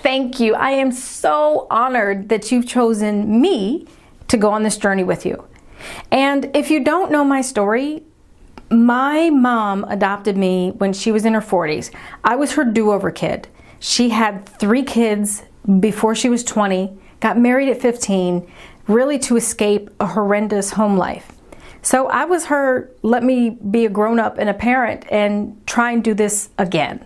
thank you. I am so honored that you've chosen me to go on this journey with you. And if you don't know my story, my mom adopted me when she was in her 40s. I was her do-over kid. She had 3 kids before she was 20, got married at 15, really to escape a horrendous home life. So I was her, let me be a grown-up and a parent and try and do this again.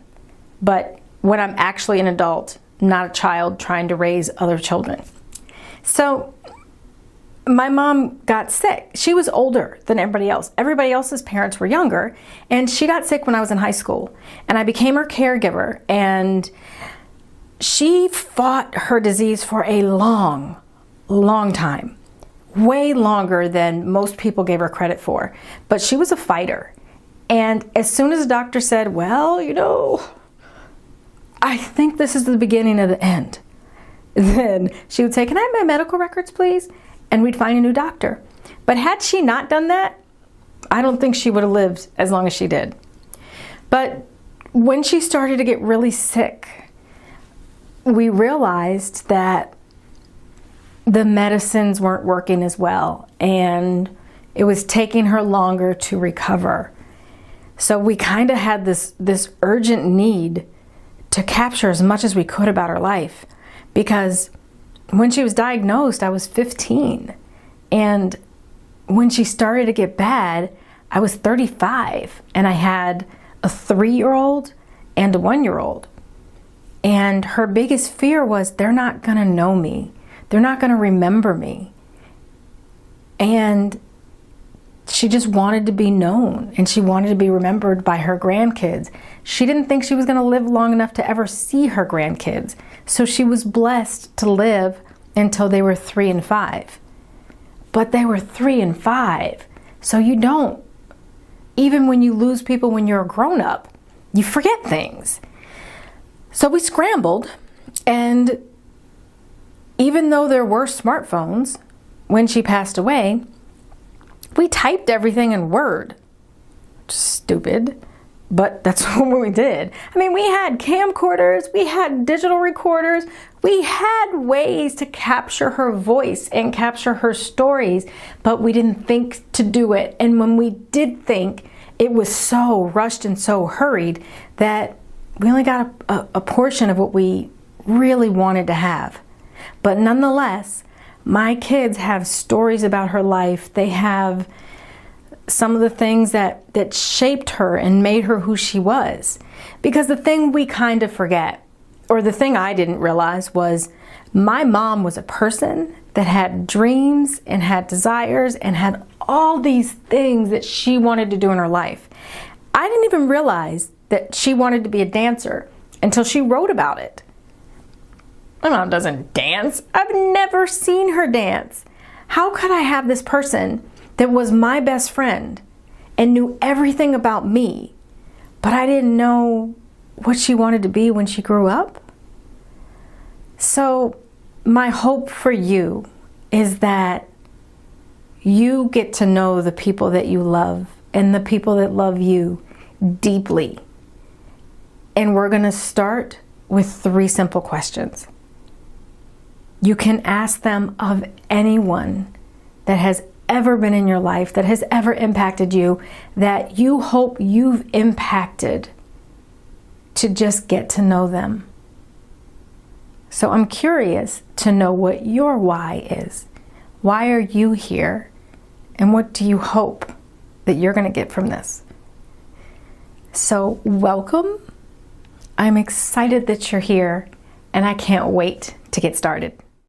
But when I'm actually an adult, not a child trying to raise other children. So my mom got sick. She was older than everybody else. Everybody else's parents were younger, and she got sick when I was in high school. And I became her caregiver, and she fought her disease for a long, long time. Way longer than most people gave her credit for. But she was a fighter. And as soon as the doctor said, well, you know, I think this is the beginning of the end, then she would say, can I have my medical records, please? And we'd find a new doctor. But had she not done that, I don't think she would have lived as long as she did. But when she started to get really sick, we realized that the medicines weren't working as well, and it was taking her longer to recover. So we kind of had this urgent need to capture as much as we could about her life, because when she was diagnosed, I was 15, and when she started to get bad, I was 35, and I had a 3-year-old and a 1-year-old. And her biggest fear was, they're not gonna know me. They're not gonna remember me. And she just wanted to be known, and she wanted to be remembered by her grandkids. She didn't think she was gonna live long enough to ever see her grandkids. So she was blessed to live until they were 3 and 5. But they were 3 and 5. So you don't. Even when you lose people when you're a grown-up, you forget things. So we scrambled, and even though there were smartphones when she passed away, we typed everything in Word. Stupid, but that's what we did. I mean, we had camcorders, we had digital recorders, we had ways to capture her voice and capture her stories, but we didn't think to do it. And when we did think, it was so rushed and so hurried that we only got a portion of what we really wanted to have. But nonetheless, my kids have stories about her life. They have some of the things that shaped her and made her who she was. Because the thing we kind of forget, or the thing I didn't realize, was my mom was a person that had dreams and had desires and had all these things that she wanted to do in her life. I didn't even realize that she wanted to be a dancer until she wrote about it. My mom doesn't dance. I've never seen her dance. How could I have this person that was my best friend and knew everything about me, but I didn't know what she wanted to be when she grew up? So my hope for you is that you get to know the people that you love and the people that love you deeply. And we're going to start with 3 simple questions. You can ask them of anyone that has ever been in your life, that has ever impacted you, that you hope you've impacted, to just get to know them. So I'm curious to know what your why is. Why are you here? And what do you hope that you're going to get from this? So welcome. I'm excited that you're here, and I can't wait to get started.